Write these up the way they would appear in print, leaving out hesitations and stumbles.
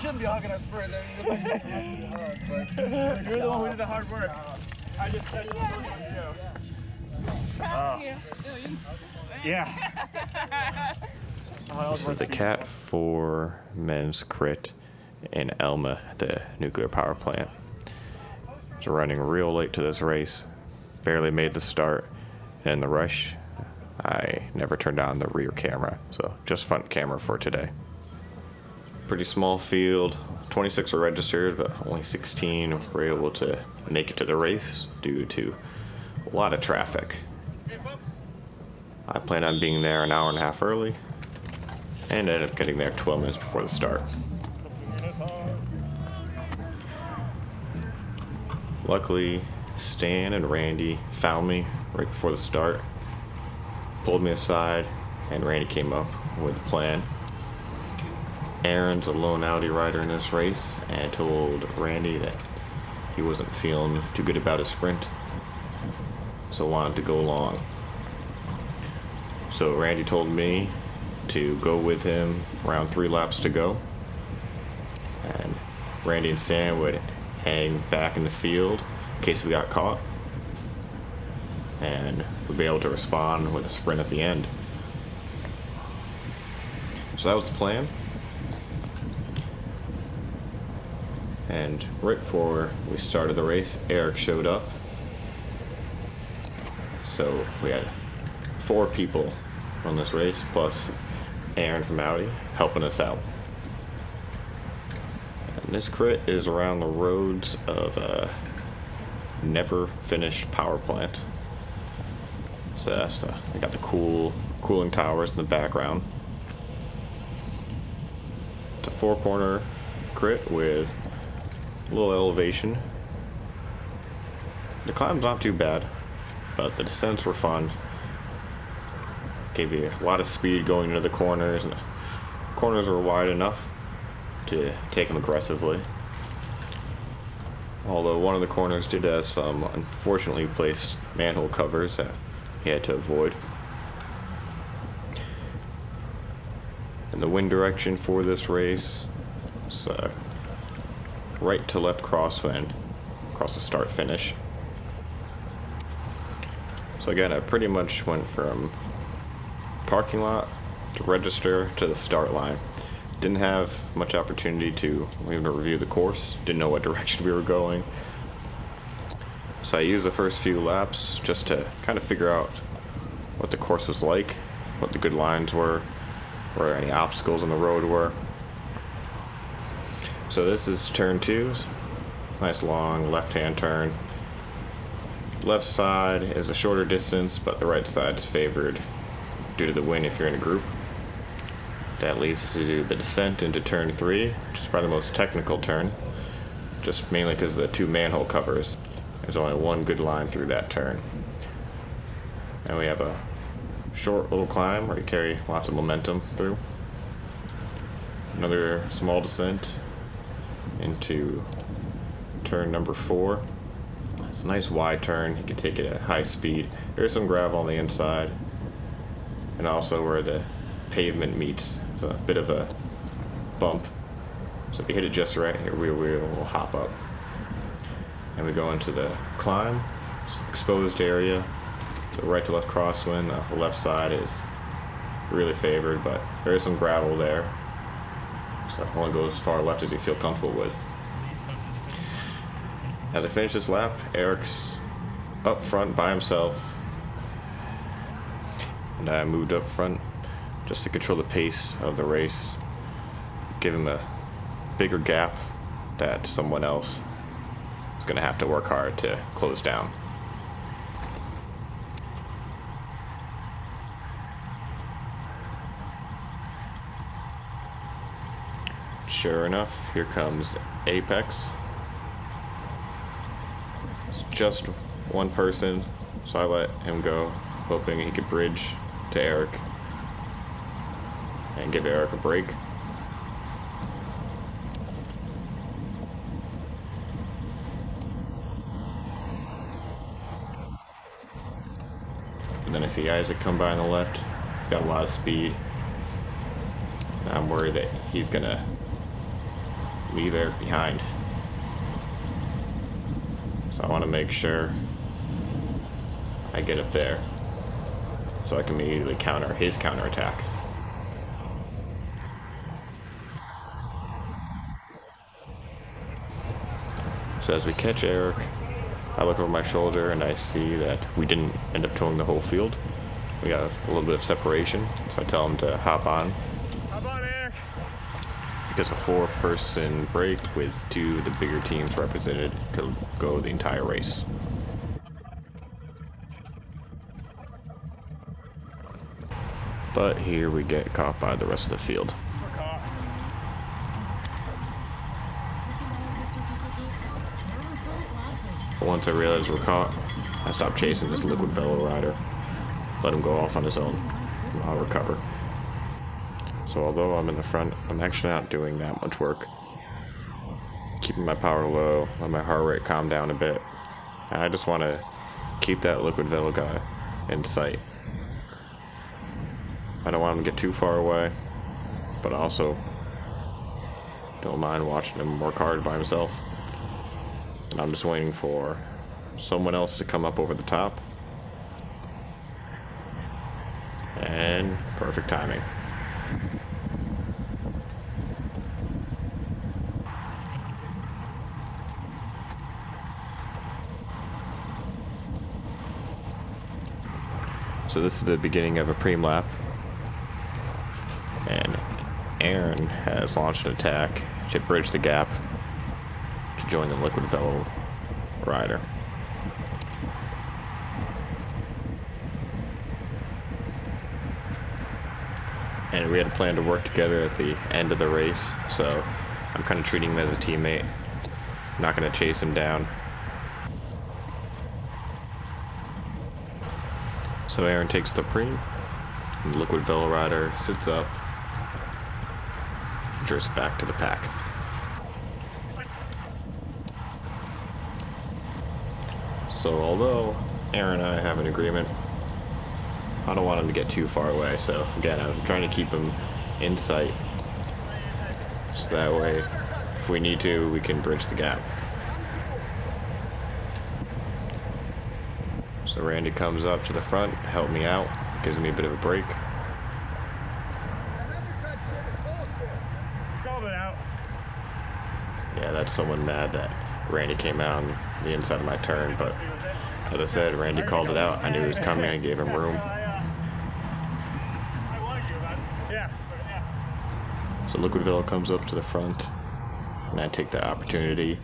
shouldn't be hugging us first. I mean, the has to be hugged, but you're the one who did the hard work. I just said yeah. This is the Cat 4 men's crit in Elma at the nuclear power plant. So running real late to this race, barely made the start, and in the rush, I never turned on the rear camera, so just front camera for today. Pretty small field, 26 are registered, but only 16 were able to make it to the race due to a lot of traffic. I planned on being there an hour and a half early, and ended up getting there 12 minutes before the start. Luckily, Stan and Randy found me right before the start, pulled me aside, and Randy came up with a plan. Aaron's a lone Audi rider in this race and told Randy that he wasn't feeling too good about his sprint, so wanted to go long. So Randy told me to go with him around 3 laps to go, and Randy and Stan would hang back in the field in case we got caught, and we'd be able to respond with a sprint at the end. So that was the plan. And right before we started the race, Eric showed up. So we had 4 people on this race, plus Aaron from Audi helping us out. And this crit is around the roads of a never finished power plant. So that's we got the cooling towers in the background. It's a 4-corner crit with a little elevation. The climb's not too bad, but the descents were fun. Gave you a lot of speed going into the corners, and the corners were wide enough to take them aggressively. Although one of the corners did have some unfortunately placed manhole covers that he had to avoid. And the wind direction for this race was right to left crosswind across the start finish. So again, I pretty much went from parking lot to register to the start line. Didn't have much opportunity to even review the course, didn't know what direction we were going. So I used the first few laps just to kind of figure out what the course was like, what the good lines were, where any obstacles on the road were. So this is turn 2, nice long left-hand turn. Left side is a shorter distance, but the right side's favored due to the wind if you're in a group. That leads to the descent into turn 3, which is probably the most technical turn, just mainly because of the 2 manhole covers. There's only one good line through that turn. And we have a short little climb where you carry lots of momentum through. Another small descent into turn number 4. It's a nice wide turn, you can take it at high speed. There's some gravel on the inside, and also where the pavement meets, it's a bit of a bump. So if you hit it just right, your rear wheel will hop up. And we go into the climb, exposed area, so right to left crosswind. The left side is really favored, but there is some gravel there, so only go as far left as you feel comfortable with. As I finish this lap, Eric's up front by himself, and I moved up front just to control the pace of the race, give him a bigger gap that someone else is going to have to work hard to close down. Sure enough, here comes Apex. It's just one person, so I let him go, hoping he could bridge to Eric and give Eric a break. And then I see Isaac come by on the left. He's got a lot of speed. I'm worried that he's gonna leave Eric behind. So I want to make sure I get up there so I can immediately counter his counterattack. So as we catch Eric, I look over my shoulder and I see that we didn't end up towing the whole field. We got a little bit of separation, so I tell him to hop on. Hop on, Eric. Because a 4-person break with 2 of the bigger teams represented could go the entire race. But here we get caught by the rest of the field. We're caught. Once I realized we're caught, I stopped chasing this liquid fellow rider. Let him go off on his own. I'll recover. So although I'm in the front, I'm actually not doing that much work. Keeping my power low, let my heart rate calm down a bit. I just want to keep that liquid fellow guy in sight. I don't want him to get too far away, but I also don't mind watching him work hard by himself. And I'm just waiting for someone else to come up over the top. And perfect timing. So this is the beginning of a preem lap. And Aaron has launched an attack to bridge the gap to join the liquid fellow rider. And we had a plan to work together at the end of the race, so I'm kind of treating him as a teammate. I'm not going to chase him down. So Aaron takes the preem, and the liquid fellow rider sits up, drifts back to the pack. So although Aaron and I have an agreement, I don't want him to get too far away, so again, I'm trying to keep him in sight. So that way, if we need to, we can bridge the gap. So Randy comes up to the front, help me out, gives me a bit of a break. Called it out. Yeah, that's someone mad that Randy came out on the inside of my turn, but as I said, Randy called it out. I knew he was coming, I gave him room. So Liquidville comes up to the front, and I take the opportunity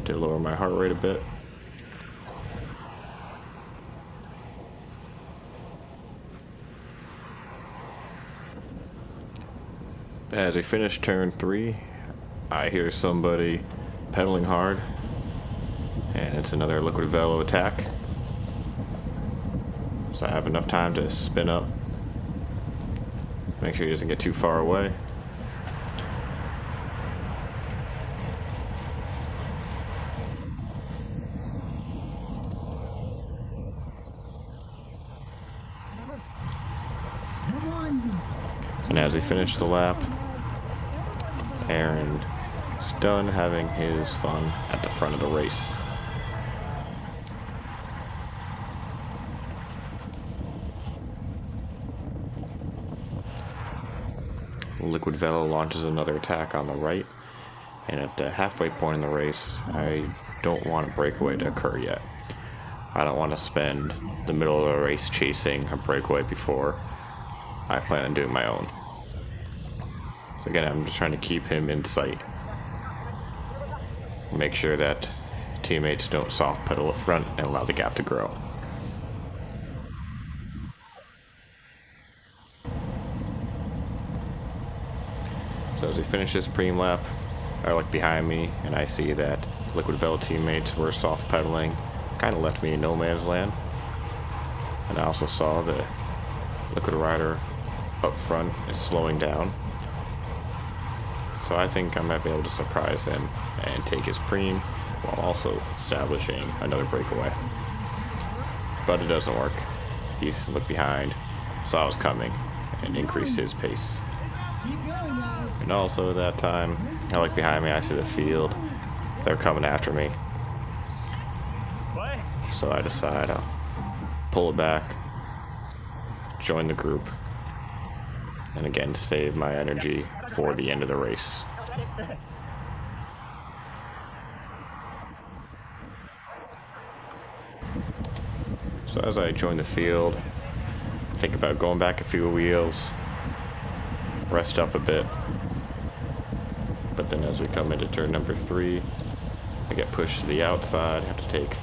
to lower my heart rate a bit. As we finish turn 3, I hear somebody pedaling hard, and it's another Liquid Velo attack. So I have enough time to spin up, make sure he doesn't get too far away. And as we finish the lap, Aaron is done having his fun at the front of the race. Liquid Velo launches another attack on the right, and at the halfway point in the race, I don't want a breakaway to occur yet. I don't want to spend the middle of the race chasing a breakaway before I plan on doing my own. So again, I'm just trying to keep him in sight. Make sure that teammates don't soft pedal up front and allow the gap to grow. So as we finish this preem lap, I look behind me and I see that Liquid Velo teammates were soft pedaling, kind of left me in no man's land. And I also saw the Liquid Rider up front is slowing down. So I think I might be able to surprise him and take his preem while also establishing another breakaway. But it doesn't work. He's looked behind, saw I was coming, and increased his pace. And also at that time, I look behind me, I see the field. They're coming after me. What? So I decide I'll pull it back, join the group, and again save my energy for the end of the race. So as I join the field, think about going back a few wheels, rest up a bit. But then as we come into turn number 3, I get pushed to the outside, have to take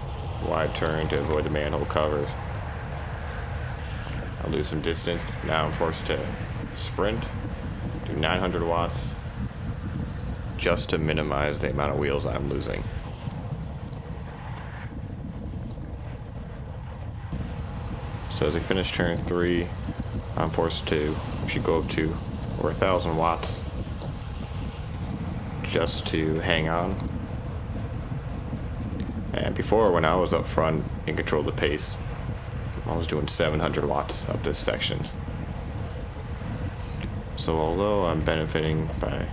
a wide turn to avoid the manhole covers. I lose some distance. Now I'm forced to sprint, do 900 watts, just to minimize the amount of wheels I'm losing. So as we finish turn 3, I'm forced to actually go up to over 1,000 watts just to hang on. And before, when I was up front and controlled the pace, I was doing 700 watts up this section. So although I'm benefiting by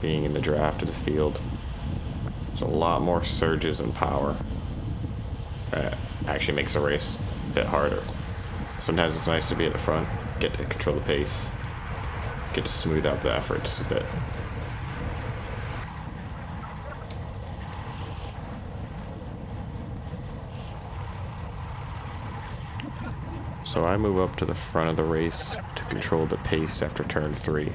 being in the draft of the field, there's a lot more surges and power that actually makes the race a bit harder. Sometimes it's nice to be at the front, get to control the pace, get to smooth out the efforts a bit. So I move up to the front of the race to control the pace after turn 3.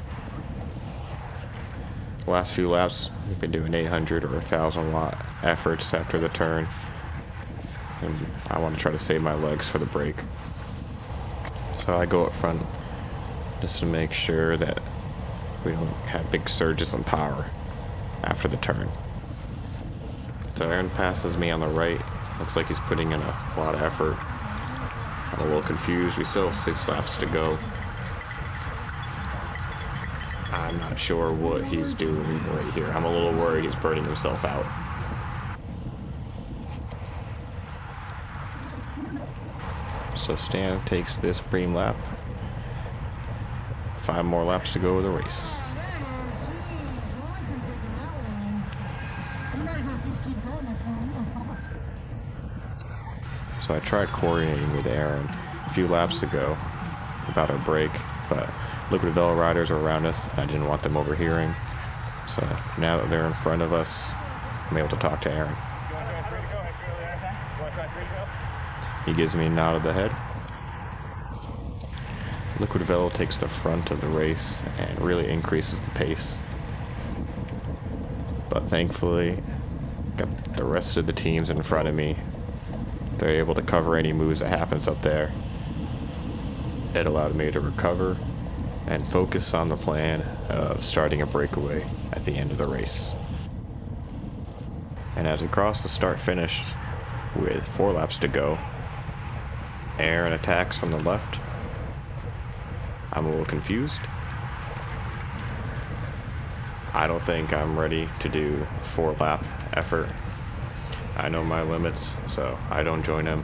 The last few laps, we've been doing 800 or 1,000 watt efforts after the turn, and I want to try to save my legs for the break. So I go up front just to make sure that we don't have big surges in power after the turn. So Aaron passes me on the right. Looks like he's putting in a lot of effort. I'm a little confused. We still have 6 laps to go. I'm not sure what he's doing right here. I'm a little worried he's burning himself out. So Stan takes this preem lap. 5 more laps to go of the race. So I tried coordinating with Aaron a few laps ago about our break, but Liquid Devo riders are around us. I didn't want them overhearing. So now that they're in front of us, I'm able to talk to Aaron. He gives me a nod of the head. Liquid Devo takes the front of the race and really increases the pace. But thankfully, got the rest of the teams in front of me. They're able to cover any moves that happens up there. It allowed me to recover and focus on the plan of starting a breakaway at the end of the race. And as we cross the start-finish with 4 laps to go, Aaron attacks from the left. I'm a little confused. I don't think I'm ready to do a 4-lap effort. I know my limits, so I don't join him.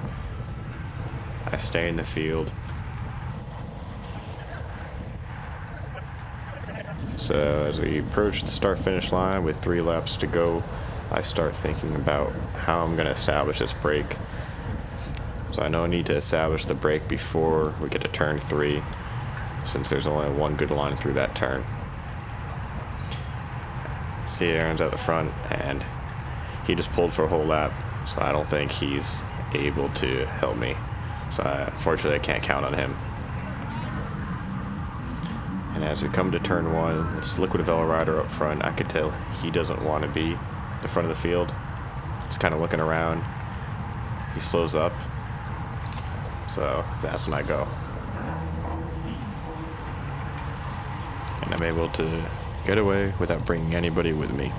I stay in the field. So as we approach the start-finish line with 3 laps to go, I start thinking about how I'm going to establish this break. So I know I need to establish the break before we get to turn 3, since there's only one good line through that turn. See, Aaron's at the front, and he just pulled for a whole lap, so I don't think he's able to help me. So unfortunately I can't count on him. And as we come to turn 1, this Liquid Devo rider up front, I could tell he doesn't want to be at the front of the field. He's kind of looking around. He slows up. So that's when I go. And I'm able to get away without bringing anybody with me.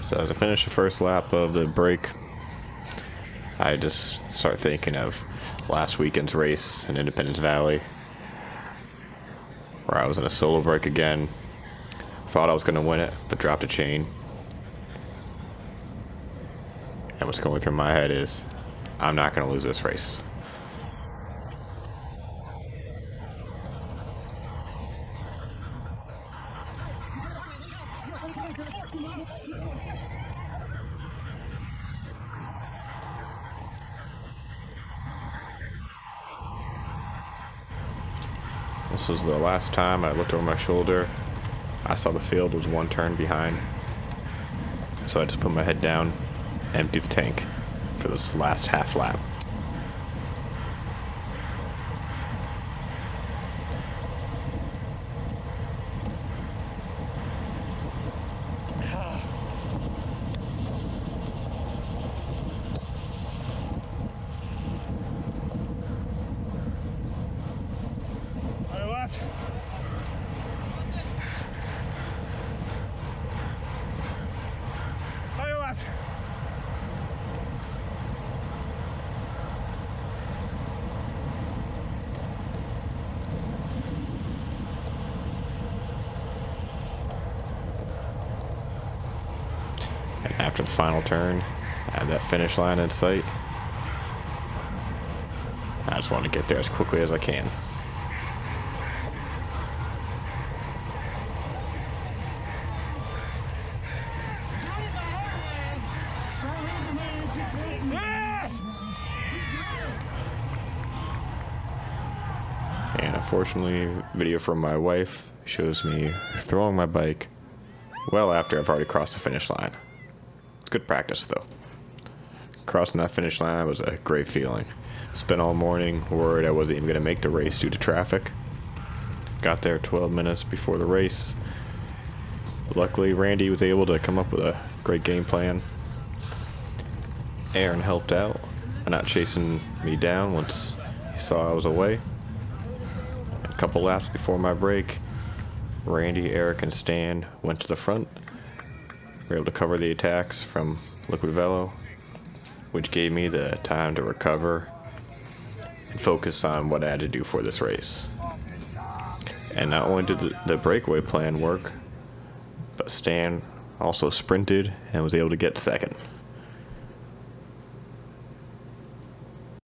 So as I finish the first lap of the break, I just start thinking of last weekend's race in Independence Valley, where I was in a solo break again. Thought I was going to win it, but dropped a chain. And what's going through my head is, I'm not going to lose this race. This was the last time I looked over my shoulder. I saw the field was one turn behind. So I just put my head down, emptied the tank for this last half lap. And after the final turn, I had that finish line in sight. I just want to get there as quickly as I can. And unfortunately, video from my wife shows me throwing my bike well after I've already crossed the finish line. It's good practice though. Crossing that finish line was a great feeling. Spent all morning worried I wasn't even going to make the race due to traffic. Got there 12 minutes before the race. Luckily, Randy was able to come up with a great game plan. Aaron helped out by not chasing me down once he saw I was away. A couple laps before my break, Randy, Eric, and Stan went to the front. We were able to cover the attacks from Liquid Velo, which gave me the time to recover and focus on what I had to do for this race. And not only did the breakaway plan work, but Stan also sprinted and was able to get second.